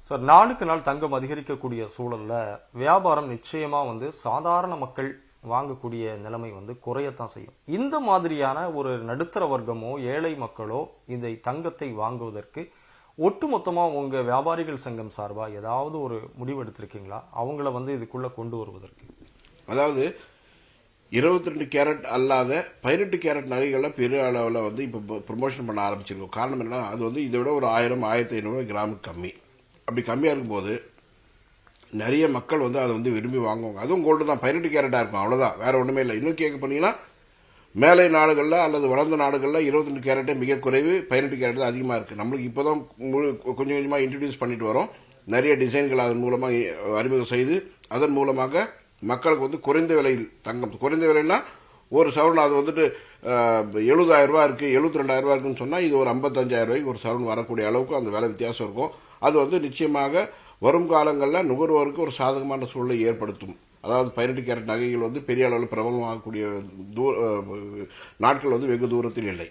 Sir, நாளுக்கு நாள் தங்கம் அதிகரிக்கக்கூடிய சூழல்ல வியாபாரம் நிச்சயமா சாதாரண மக்கள் வாங்கக்கூடிய நிலைமை குறையத்தான் செய்யும். இந்த மாதிரியான ஒரு நடுத்தர வர்க்கமோ ஏழை மக்களோ இந்த தங்கத்தை வாங்குவதற்கு ஒட்டுமொத்தமா உங்க வியாபாரிகள் சங்கம் சார்பா ஏதாவது ஒரு முடிவு எடுத்திருக்கீங்களா? அவங்கள இதுக்குள்ள கொண்டு வருவதற்கு. அதாவது 22 கேரட் அல்லாத 18 கேரட் நகைகள்லாம் பெரிய அளவில் இப்போ ப்ரொமோஷன் பண்ண ஆரம்பிச்சிருக்கோம். காரணம் என்ன, அது இதை விட ஒரு 1000 1500 கிராமுக்கு கம்மி. அப்படி கம்மியாக இருக்கும்போது நிறைய மக்கள் அதை விரும்பி வாங்குவாங்க. அதுவும் கோல்டு தான், 18 கேரட்டாக இருக்கும், அவ்வளோதான், வேற ஒன்றுமே இல்லை. இன்னும் கேட்க போனீங்கன்னா மேலை நாடுகளில் அல்லது வளர்ந்த நாடுகளில் 22 கேரட்டே மிக குறைவு, 18 கேரட் தான் அதிகமாக இருக்குது. நம்மளுக்கு இப்போ தான் கொஞ்சம் கொஞ்சமாக இன்ட்ரடியூஸ் பண்ணிட்டு வரோம். நிறைய டிசைன்கள் அதன் மூலமாக அறிமுகம் செய்து அதன் மூலமாக மக்களுக்கு குறைந்த விலையில் தங்கம், குறைந்த விலைன்னா ஒரு சவரன் அது 70,000 ரூபா இருக்கு, 72,000 ரூபா இருக்குன்னு சொன்னா இது ஒரு 55,000 ரூபாய்க்கு ஒரு சவரன் வரக்கூடிய அளவுக்கு அந்த விலை வித்தியாசம் இருக்கும். அது நிச்சயமாக வரும் காலங்களில் நுகர்வோருக்கு ஒரு சாதகமான சூழலை ஏற்படுத்தும். அதாவது 18 கேரட் நகைகள் பெரிய அளவில் பிரபலமாகக்கூடிய நாட்கள் வெகு தூரத்தில் இல்லை.